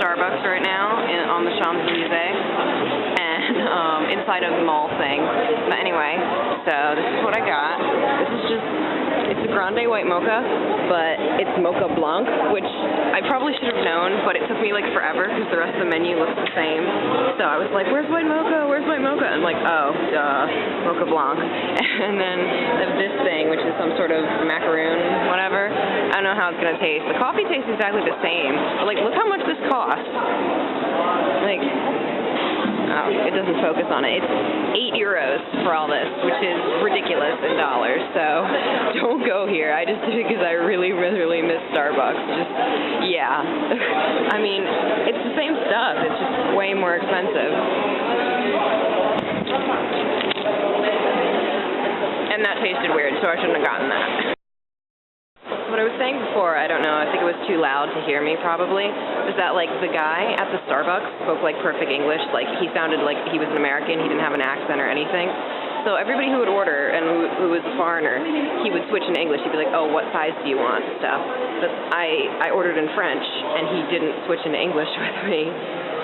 Starbucks right now on the Champs-Élysées, and inside of the mall thing. But anyway, so this is what I got. This is just, it's a grande white mocha, but it's mocha blanc, which I probably should have known, but it took me like forever because the rest of the menu looks the same. So I was like, where's white mocha? Where's white mocha? And I'm like, oh, duh, mocha blanc. And then this thing, which is some sort of macaroon, whatever. I don't know how it's going to taste. The coffee tastes exactly the same. But like, look how much this costs. Like, oh, it doesn't focus on it. It's €8 for all this, which is ridiculous in dollars. So don't go here. I just did it because I really, really miss Starbucks. Just, yeah. I mean, it's the same stuff. It's just way more expensive. And that tasted weird, so I shouldn't have gotten that. What I was saying before, I don't know, I think it was too loud to hear me probably, was that like the guy at the Starbucks spoke like perfect English, like he sounded like he was an American, he didn't have an accent or anything. So everybody who would order and who was a foreigner, he would switch into English. He'd be like, oh, what size do you want, stuff. But I ordered in French and he didn't switch into English with me.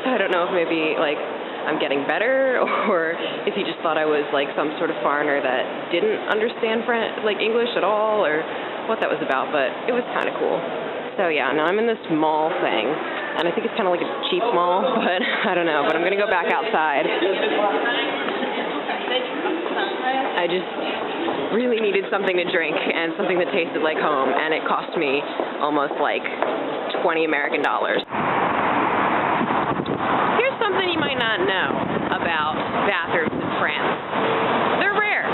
So I don't know if maybe like I'm getting better, or if he just thought I was like some sort of foreigner that didn't understand English at all, or what that was about, but it was kind of cool. So yeah, now I'm in this mall thing, and I think it's kind of like a cheap mall, but I don't know, but I'm going to go back outside. I just really needed something to drink and something that tasted like home, and it cost me almost like $20 American. Here's something you might not know about bathrooms in France. They're rare.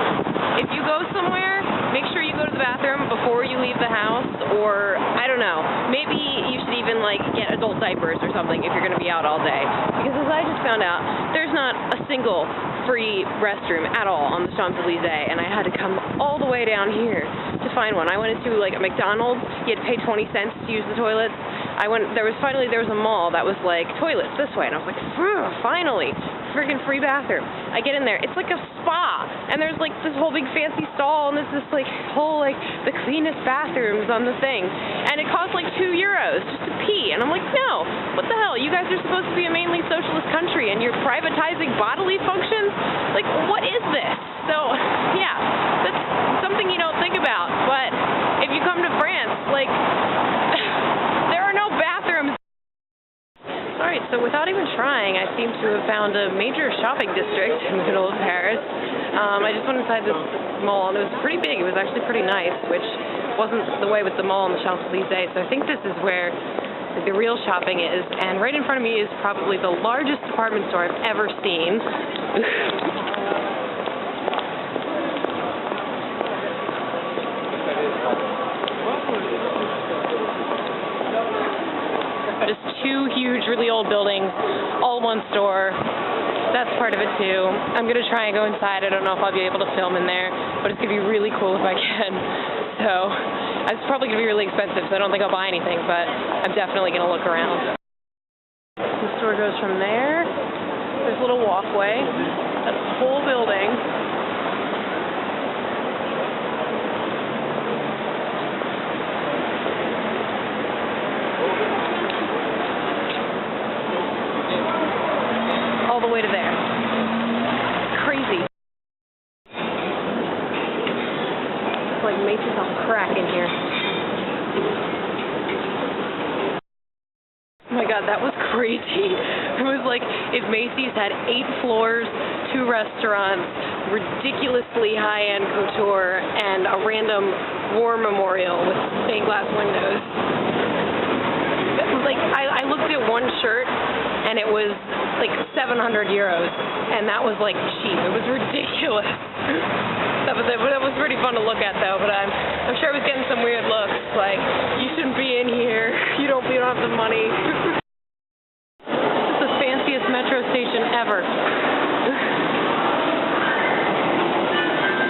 If you go somewhere, make sure you go to the bathroom before you leave the house, or, I don't know, maybe you should even, like, get adult diapers or something if you're going to be out all day. Because as I just found out, there's not a single free restroom at all on the Champs-Élysées, and I had to come all the way down here to find one. I went into, like, a McDonald's. You had to pay 20 cents to use the toilets. There was a mall that was like, toilets this way, and I was like, finally, friggin' free bathroom. I get in there, it's like a spa, and there's like this whole big fancy stall, and there's this like whole like the cleanest bathrooms on the thing, and it costs like €2 just to pee, and I'm like, no, what the hell, you guys are supposed to be a mainly socialist country, and you're privatizing bodily functions? Like, what is this? So, yeah, that's something you don't think about, but if you come to France, like, there are no bathrooms. Alright, so without even trying, I seem to have found a major shopping district in the middle of Paris. I just went inside this mall, and it was pretty big. It was actually pretty nice, which wasn't the way with the mall on the Champs-Élysées. So I think this is where the real shopping is. And right in front of me is probably the largest department store I've ever seen. Just two huge, really old buildings, all one store. That's part of it too. I'm going to try and go inside. I don't know if I'll be able to film in there, but it's going to be really cool if I can. So, it's probably going to be really expensive, so I don't think I'll buy anything, but I'm definitely going to look around. The store goes from there. There's a little walkway. That's the whole building. All the way to there. Crazy. It's like Macy's on crack in here. Oh my god, that was crazy. It was like if Macy's had 8 floors, 2 restaurants, ridiculously high-end couture, and a random war memorial with stained glass windows. Like, I looked at one shirt, and it was like €700, and that was like cheap. It was ridiculous. That was pretty fun to look at though, but I'm sure I was getting some weird looks, like, you shouldn't be in here, you don't have the money. This is the fanciest metro station ever.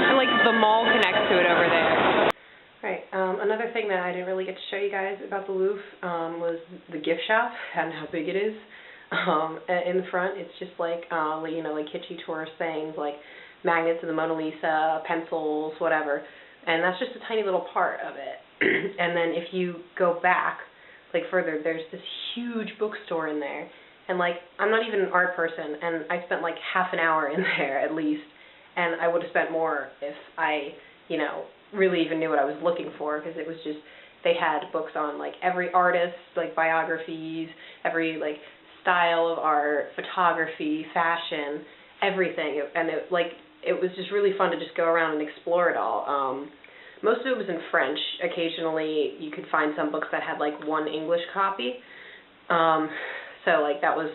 And like the mall connects to it over there. Right, another thing that I didn't really get to show you guys about the Louvre was the gift shop and how big it is. In the front, it's just like, you know, like kitschy tourist things, like magnets of the Mona Lisa, pencils, whatever. And that's just a tiny little part of it. And then if you go back, like further, there's this huge bookstore in there. And like, I'm not even an art person, and I spent like half an hour in there at least, and I would have spent more if I, really even knew what I was looking for, because it was just, they had books on like every artist, like biographies, every like style of art, photography, fashion, everything, and it was just really fun to just go around and explore it all. Most of it was in French. Occasionally you could find some books that had like one English copy. So like that was,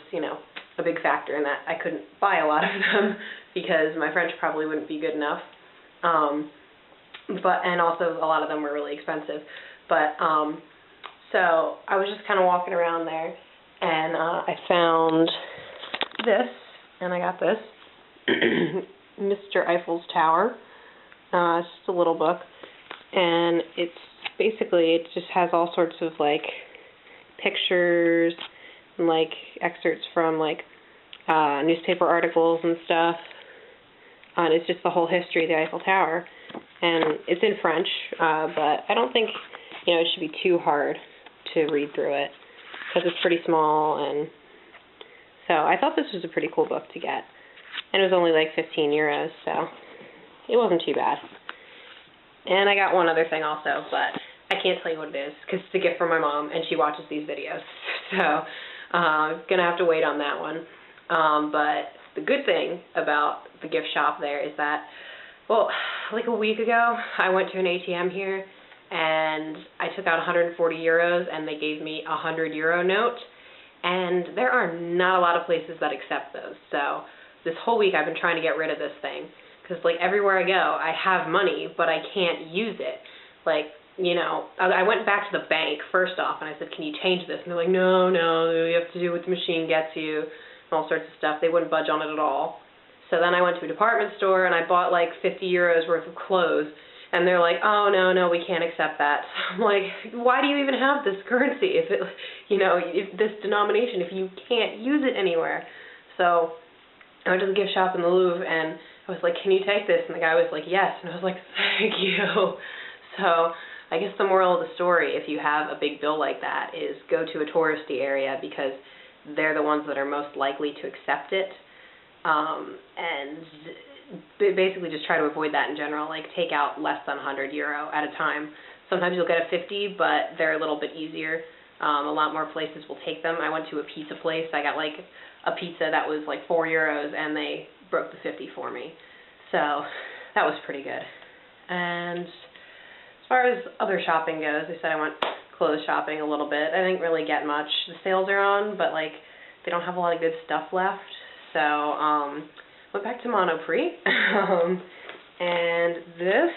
a big factor in that I couldn't buy a lot of them because my French probably wouldn't be good enough. And also a lot of them were really expensive. But so I was just kind of walking around there, and I found this, and I got this, Mr. Eiffel's Tower. It's just a little book, and it just has all sorts of like pictures and like excerpts from like newspaper articles and stuff. And it's just the whole history of the Eiffel Tower, and it's in French, but I don't think it should be too hard to read through it because it's pretty small, and so I thought this was a pretty cool book to get, and it was only like 15 euros, so it wasn't too bad. And I got one other thing also, but I can't tell you what it is because it's a gift from my mom, and she watches these videos, so I'm going to have to wait on that one. But the good thing about the gift shop there is that, well, like a week ago, I went to an ATM here, and I took out 140 euros, and they gave me a 100-euro note, and there are not a lot of places that accept those. So this whole week I've been trying to get rid of this thing, because like everywhere I go, I have money, but I can't use it. Like, I went back to the bank first off, and I said, can you change this? And they're like, no, you have to do what the machine gets you, and all sorts of stuff. They wouldn't budge on it at all. So then I went to a department store, and I bought like 50 euros worth of clothes, and they're like, oh, no, we can't accept that. So I'm like, why do you even have this currency if if this denomination, if you can't use it anywhere? So I went to the gift shop in the Louvre, and I was like, can you take this? And the guy was like, yes. And I was like, thank you. So I guess the moral of the story, if you have a big bill like that, is go to a touristy area because they're the ones that are most likely to accept it. And basically just try to avoid that in general, like take out less than 100 euro at a time. Sometimes you'll get a 50, but they're a little bit easier. A lot more places will take them. I went to a pizza place. I got like a pizza that was like 4 euros, and they broke the 50 for me. So that was pretty good. And as far as other shopping goes, I said I went clothes shopping a little bit. I didn't really get much. The sales are on, but like they don't have a lot of good stuff left. So went back to Monoprix, and this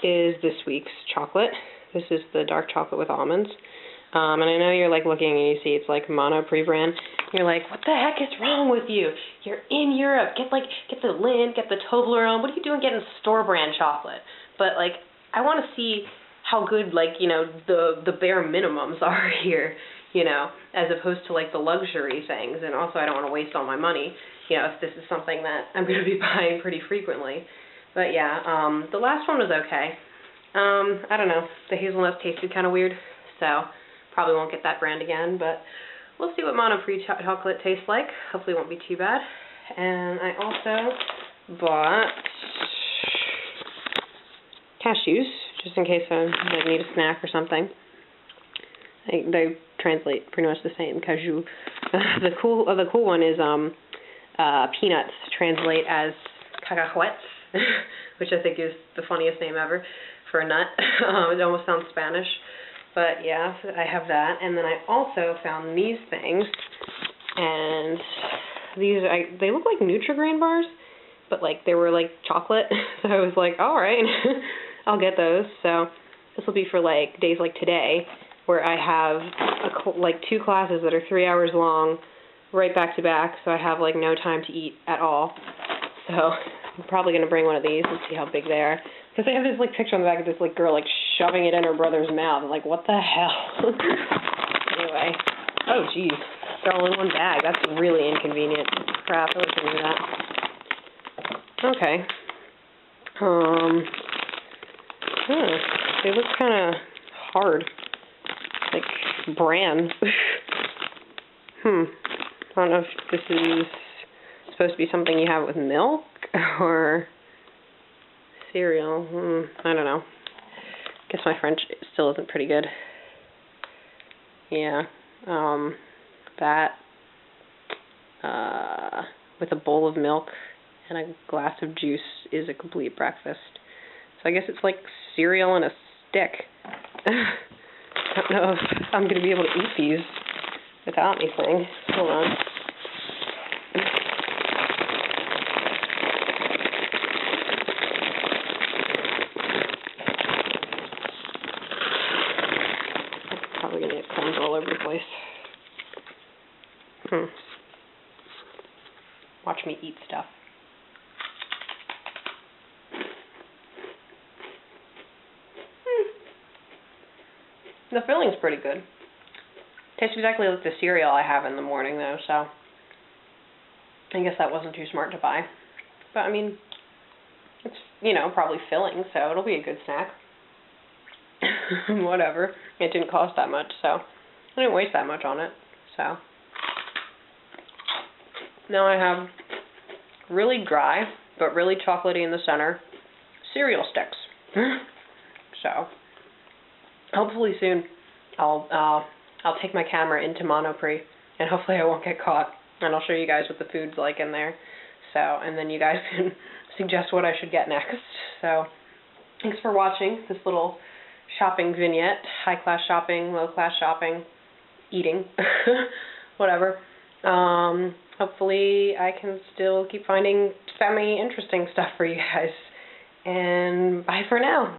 is this week's chocolate. This is the dark chocolate with almonds. And I know you're like looking and you see it's like Monoprix brand. You're like, what the heck is wrong with you? You're in Europe. Get the Lindt, get the Toblerone. What are you doing getting store brand chocolate? But like, I want to see how good the bare minimums are here, as opposed to like the luxury things. And also I don't want to waste all my money, if this is something that I'm going to be buying pretty frequently. But yeah, the last one was okay. I don't know, the hazelnut tasted kind of weird, so probably won't get that brand again, but we'll see what Monoprix chocolate tastes like. Hopefully it won't be too bad. And I also bought cashews, just in case I need a snack or something. They translate pretty much the same, cashew. The cool one is peanuts translate as cacahuetes, which I think is the funniest name ever for a nut. It almost sounds Spanish. But yeah, so I have that. And then I also found these things, and they look like Nutri-Grain bars, but like they were like chocolate. So I was like, all right, I'll get those. So this will be for like days like today, where I have like 2 classes that are 3 hours long, right back to back. So I have like no time to eat at all. So I'm probably gonna bring one of these and see how big they are. Because they have this like picture on the back of this like girl like shoving it in her brother's mouth. I'm like, what the hell? Anyway. Oh geez. They're all in one bag. That's really inconvenient. Crap, I wasn't gonna do that. Okay. They look kinda hard. Like bran. I don't know if this is supposed to be something you have with milk or cereal. I don't know. Guess my French still isn't pretty good. Yeah. That with a bowl of milk and a glass of juice is a complete breakfast. So I guess it's like cereal and a stick. I don't know if I'm going to be able to eat these without anything. Hold on. Probably going to get crumbs all over the place. Watch me eat stuff. The filling's pretty good. Tastes exactly like the cereal I have in the morning, though, so I guess that wasn't too smart to buy. But, I mean, it's, probably filling, so it'll be a good snack. Whatever. It didn't cost that much, so I didn't waste that much on it, so. Now I have really dry, but really chocolatey in the center, cereal sticks. So, hopefully soon I'll take my camera into Monoprix, and hopefully I won't get caught, and I'll show you guys what the food's like in there. So, and then you guys can suggest what I should get next. So, thanks for watching this little shopping vignette. High-class shopping, low-class shopping, eating, whatever. Hopefully I can still keep finding semi-interesting stuff for you guys. And bye for now.